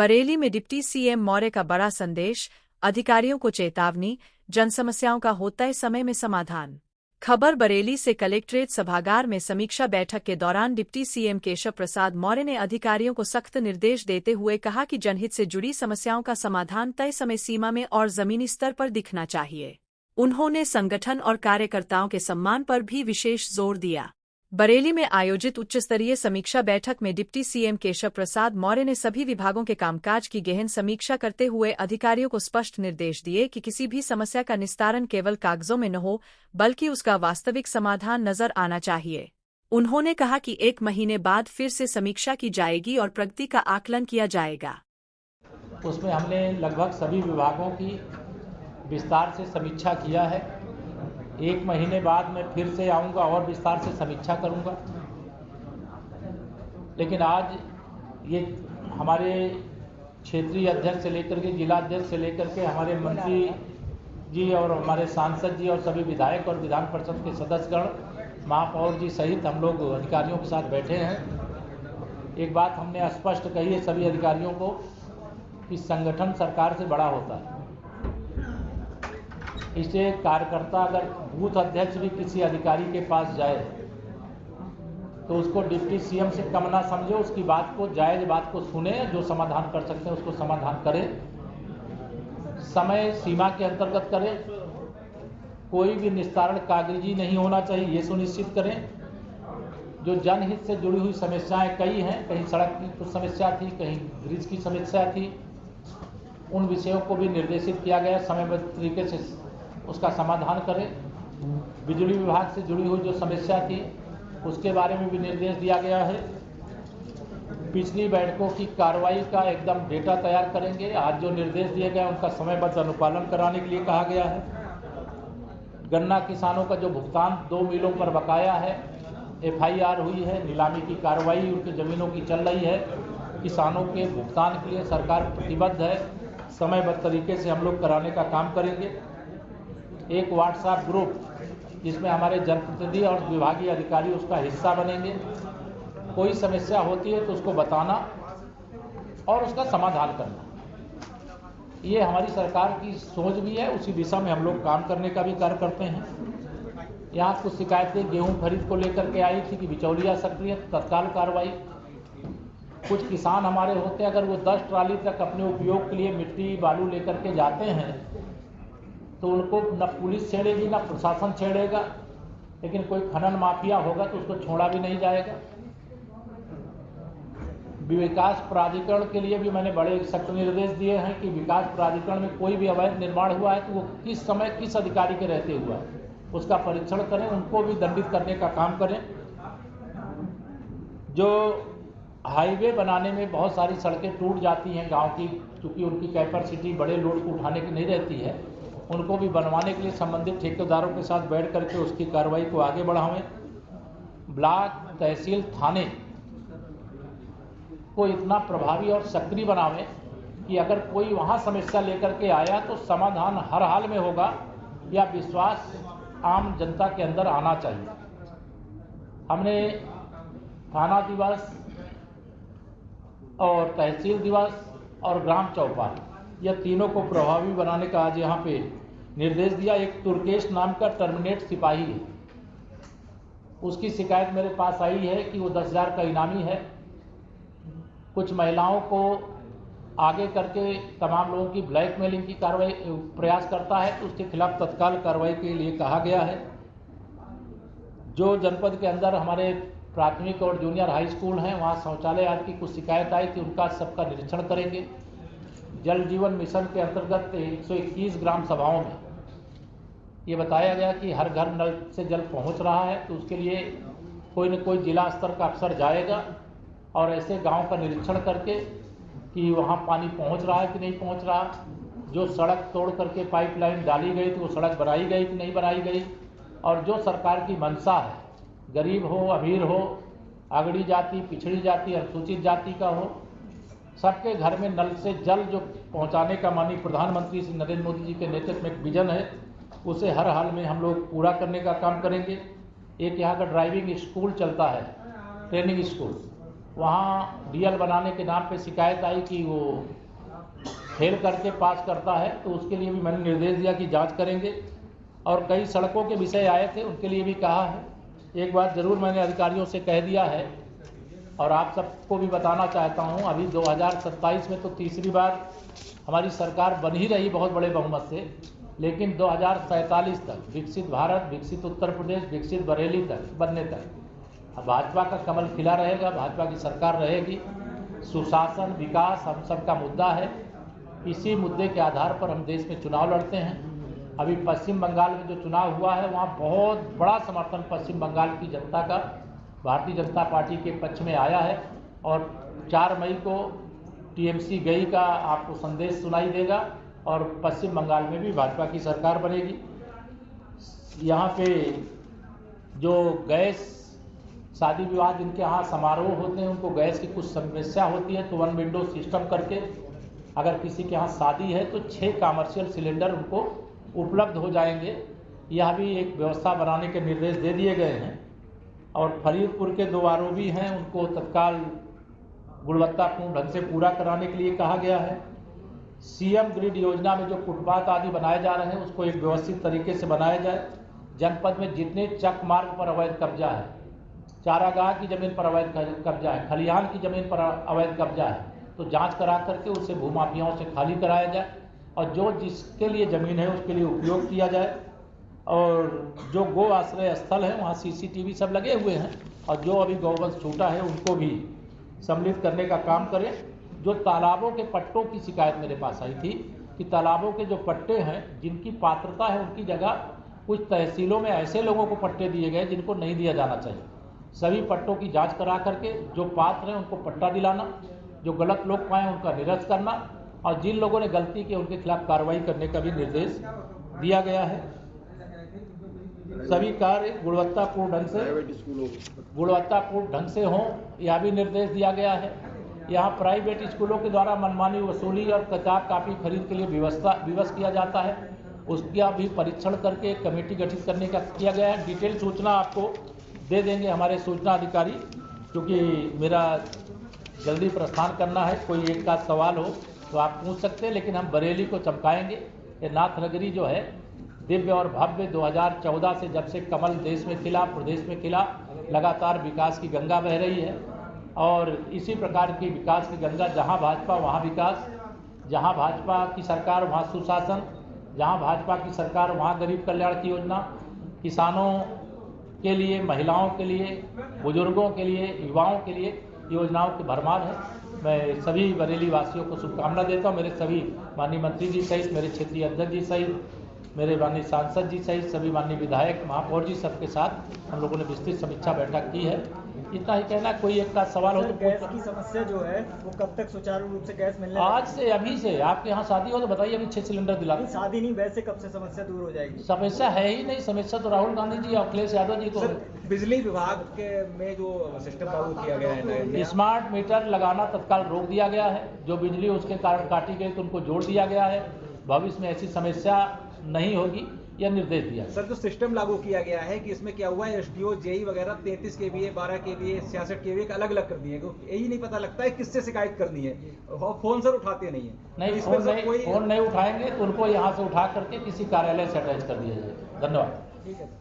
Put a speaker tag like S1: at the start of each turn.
S1: बरेली में deputy CM Maurya का बड़ा संदेश, अधिकारियों को चेतावनी, जनसमस्याओं का होता समय में समाधान। खबर बरेली से कलेक्ट्रेट सभागार में समीक्षा बैठक के दौरान डिप्टी सीएम केशव प्रसाद मौर्य ने अधिकारियों को सख्त निर्देश देते हुए कहा कि जनहित से जुड़ी समस्याओं का समाधान तय समय सीमा में और जमीनी स्तर पर दिखना चाहिए। उन्होंने संगठन और कार्यकर्ताओं के सम्मान पर भी विशेष जोर दिया। बरेली में आयोजित उच्चस्तरीय समीक्षा बैठक में डिप्टी सीएम केशव प्रसाद मौर्य ने सभी विभागों के कामकाज की गहन समीक्षा करते हुए अधिकारियों को स्पष्ट निर्देश दिए कि किसी भी समस्या का निस्तारण केवल कागजों में न हो, बल्कि उसका वास्तविक समाधान नजर आना चाहिए। उन्होंने कहा कि 1 महीने बाद फिर से समीक्षा की जाएगी और प्रगति का आकलन किया जाएगा।
S2: उसमें हमने लगभग सभी विभागों की विस्तार से समीक्षा किया है। 1 महीने बाद मैं फिर से आऊँगा और विस्तार से समीक्षा करूँगा। लेकिन आज ये हमारे क्षेत्रीय अध्यक्ष से लेकर के जिला अध्यक्ष से लेकर के हमारे मंत्री जी और हमारे सांसद जी और सभी विधायक और विधान परिषद के सदस्यगण, महापौर जी सहित हम लोग अधिकारियों के साथ बैठे हैं। एक बात हमने स्पष्ट कही है सभी अधिकारियों को कि संगठन सरकार से बड़ा होता है। इसे कार्यकर्ता अगर बूथ अध्यक्ष भी किसी अधिकारी के पास जाए तो उसको डिप्टी सीएम से कम ना समझे, उसकी बात को, जायज बात को सुने, जो समाधान कर सकते हैं उसको समाधान करें, समय सीमा के अंतर्गत करें, कोई भी निस्तारण कागजी नहीं होना चाहिए, ये सुनिश्चित करें। जो जनहित से जुड़ी हुई समस्याएं कई हैं, कहीं सड़क की कुछ समस्या थी, कहीं ब्रिज की समस्या थी, उन विषयों को भी निर्देशित किया गया समयबद्ध तरीके से उसका समाधान करें। बिजली विभाग से जुड़ी हुई जो समस्या थी उसके बारे में भी निर्देश दिया गया है। पिछली बैठकों की कार्रवाई का एकदम डेटा तैयार करेंगे। आज जो निर्देश दिए गए उनका समयबद्ध अनुपालन कराने के लिए कहा गया है। गन्ना किसानों का जो भुगतान 2 मिलों पर बकाया है, FIR हुई है, नीलामी की कार्रवाई उनकी ज़मीनों की चल रही है। किसानों के भुगतान के लिए सरकार प्रतिबद्ध है, समयबद्ध तरीके से हम लोग कराने का काम करेंगे। एक व्हाट्सएप ग्रुप जिसमें हमारे जनप्रतिनिधि और विभागीय अधिकारी उसका हिस्सा बनेंगे। कोई समस्या होती है तो उसको बताना और उसका समाधान करना, ये हमारी सरकार की सोच भी है। उसी दिशा में हम लोग काम करने का भी कार्य करते हैं। यहाँ कुछ शिकायतें गेहूं खरीद को लेकर के आई थी कि बिचौलिया सक्रिय, तत्काल कार्रवाई। कुछ किसान हमारे होते हैं, अगर वो 10 ट्राली तक अपने उपयोग के लिए मिट्टी बालू लेकर के जाते हैं तो उनको न पुलिस छेड़ेगी न प्रशासन छेड़ेगा, लेकिन कोई खनन माफिया होगा तो उसको छोड़ा भी नहीं जाएगा। विकास प्राधिकरण के लिए भी मैंने बड़े सख्त निर्देश दिए हैं कि विकास प्राधिकरण में कोई भी अवैध निर्माण हुआ है तो वो किस समय किस अधिकारी के रहते हुआ है उसका परीक्षण करें, उनको भी दंडित करने का काम करें। जो हाईवे बनाने में बहुत सारी सड़कें टूट जाती हैं गांव की, क्योंकि उनकी कैपेसिटी बड़े लोड को उठाने की नहीं रहती है, उनको भी बनवाने के लिए संबंधित ठेकेदारों के साथ बैठ करके उसकी कार्रवाई को आगे बढ़ावें। ब्लॉक, तहसील, थाने को इतना प्रभावी और सक्रिय बनावें कि अगर कोई वहां समस्या लेकर के आया तो समाधान हर हाल में होगा, या विश्वास आम जनता के अंदर आना चाहिए। हमने थाना दिवस और तहसील दिवस और ग्राम चौपाल, यह तीनों को प्रभावी बनाने का आज यहाँ पे निर्देश दिया। एक तुर्केश नाम का टर्मिनेट सिपाही है, उसकी शिकायत मेरे पास आई है कि वो 10,000 का इनामी है, कुछ महिलाओं को आगे करके तमाम लोगों की ब्लैकमेलिंग की कार्रवाई प्रयास करता है, तो उसके खिलाफ तत्काल कार्रवाई के लिए कहा गया है। जो जनपद के अंदर हमारे प्राथमिक और जूनियर हाई स्कूल हैं, वहाँ शौचालय आदि की कुछ शिकायत आई थी, उनका सबका निरीक्षण करेंगे। जल जीवन मिशन के अंतर्गत 121 ग्राम सभाओं में ये बताया गया कि हर घर नल से जल पहुंच रहा है, तो उसके लिए कोई न कोई जिला स्तर का अफसर जाएगा और ऐसे गांव का निरीक्षण करके कि वहां पानी पहुंच रहा है कि नहीं पहुंच रहा, जो सड़क तोड़ करके पाइपलाइन डाली गई थी वो सड़क बनाई गई कि नहीं बनाई गई, और जो सरकार की मंशा है, गरीब हो, अमीर हो, अगड़ी जाति, पिछड़ी जाति, अनुसूचित जाति का हो, सबके घर में नल से जल जो पहुंचाने का माननीय प्रधानमंत्री श्री नरेंद्र मोदी जी के नेतृत्व में एक विजन है, उसे हर हाल में हम लोग पूरा करने का काम करेंगे। एक यहाँ का ड्राइविंग स्कूल चलता है, ट्रेनिंग स्कूल, वहाँ डीएल बनाने के नाम पे शिकायत आई कि वो फेल करके पास करता है, तो उसके लिए भी मैंने निर्देश दिया कि जांच करेंगे। और कई सड़कों के विषय आए थे, उनके लिए भी कहा है। एक बात ज़रूर मैंने अधिकारियों से कह दिया है और आप सबको भी बताना चाहता हूँ, अभी 2027 में तो तीसरी बार हमारी सरकार बन ही रही बहुत बड़े बहुमत से, लेकिन 2047 तक विकसित भारत, विकसित उत्तर प्रदेश, विकसित बरेली तक बनने तक अब भाजपा का कमल खिला रहेगा, भाजपा की सरकार रहेगी। सुशासन, विकास हम सब का मुद्दा है। इसी मुद्दे के आधार पर हम देश में चुनाव लड़ते हैं। अभी पश्चिम बंगाल में जो चुनाव हुआ है, वहाँ बहुत बड़ा समर्थन पश्चिम बंगाल की जनता का भारतीय जनता पार्टी के पक्ष में आया है और 4 मई को टीएमसी गई का आपको संदेश सुनाई देगा और पश्चिम बंगाल में भी भाजपा की सरकार बनेगी। यहाँ पे जो गैस शादी विवाह जिनके यहाँ समारोह होते हैं, उनको गैस की कुछ समस्या होती है, तो 1 विंडो सिस्टम करके अगर किसी के यहाँ शादी है तो 6 कमर्शियल सिलेंडर उनको उपलब्ध हो जाएंगे। यह भी एक व्यवस्था बनाने के निर्देश दे दिए गए हैं। और फरीदपुर के 2 आरओबी हैं, उनको तत्काल गुणवत्तापूर्ण ढंग से पूरा कराने के लिए कहा गया है। सीएम ग्रिड योजना में जो फुटपाथ आदि बनाए जा रहे हैं, उसको एक व्यवस्थित तरीके से बनाया जाए। जनपद में जितने चक मार्ग पर अवैध कब्जा है, चारागाह की जमीन पर अवैध कब्जा है, खलिहान की जमीन पर अवैध कब्जा है, तो जांच करा करके उसे भूमाफियाओं से खाली कराया जाए और जो जिसके लिए ज़मीन है उसके लिए उपयोग किया जाए। और जो गो आश्रय स्थल है वहाँ सीसीटीवी सब लगे हुए हैं और जो अभी गौवंश छूटा है उनको भी सम्मिलित करने का काम करें। जो तालाबों के पट्टों की शिकायत मेरे पास आई थी कि तालाबों के जो पट्टे हैं, जिनकी पात्रता है, उनकी जगह कुछ तहसीलों में ऐसे लोगों को पट्टे दिए गए जिनको नहीं दिया जाना चाहिए। सभी पट्टों की जांच करा करके जो पात्र हैं उनको पट्टा दिलाना, जो गलत लोग पाएँ उनका निरस्त करना और जिन लोगों ने गलती की उनके खिलाफ कार्रवाई करने का भी निर्देश दिया गया है। सभी कार्य गुणवत्तापूर्ण ढंग से हों, यह भी निर्देश दिया गया है। यहाँ प्राइवेट स्कूलों के द्वारा मनमानी वसूली और किताब कापी खरीद के लिए विवश किया जाता है, उसका भी परीक्षण करके एक कमेटी गठित करने का किया गया है। डिटेल सूचना आपको दे देंगे हमारे सूचना अधिकारी, क्योंकि मेरा जल्दी प्रस्थान करना है। कोई एक का सवाल हो तो आप पूछ सकते हैं, लेकिन हम बरेली को चमकाएंगे। ये नाथ नगरी जो है दिव्य और भव्य 2014 से जब से कमल देश में खिला, प्रदेश में खिला, लगातार विकास की गंगा बह रही है और इसी प्रकार की विकास की गंगा, जहां भाजपा वहां विकास, जहां भाजपा की सरकार वहां सुशासन, जहां भाजपा की सरकार वहां गरीब कल्याण की योजना, किसानों के लिए, महिलाओं के लिए, बुजुर्गों के लिए, युवाओं के लिए योजनाओं की भरमार है। मैं सभी बरेली वासियों को शुभकामना देता हूँ। मेरे सभी माननीय मंत्री जी सहित, मेरे क्षेत्रीय अध्यक्ष जी सहित, मेरे माननीय सांसद जी सहित सभी माननीय विधायक, महापौर जी सबके साथ हम लोगों ने विस्तृत समीक्षा बैठक की है। इतना ही कहना। कोई एक का सवाल हो तो
S3: गैस की समस्या जो है वो कब तक सुचारू रूप से गैस मिलने?
S2: आज से, अभी से। आपके यहाँ शादी हो तो बताइए, अभी 6 सिलेंडर दिला।
S3: शादी नहीं, वैसे कब से समस्या दूर हो जाएगी?
S2: समस्या है ही नहीं। समस्या तो राहुल गांधी जी और अखिलेश यादव जी को।
S3: बिजली विभाग के में जो सिस्टम लागू किया गया है,
S2: स्मार्ट मीटर लगाना तत्काल रोक दिया गया है। जो बिजली उसके कारण काटी गई तो उनको जोड़ दिया गया है। भविष्य में ऐसी समस्या नहीं होगी, यह निर्देश दिया।
S3: सर, जो सिस्टम लागू किया गया है कि इसमें क्या हुआ है, एसडीओ, जेई वगैरह 33 केवीए, 12 केवीए, 66 केवीए अलग अलग कर दिए। यही नहीं पता लगता है किससे शिकायत करनी है। फोन सर उठाते नहीं है।
S2: नहीं, फोन नहीं उठाएंगे तो उनको यहाँ से उठा करके किसी कार्यालय से अटैच कर दिया जाएगा। धन्यवाद।
S3: ठीक है।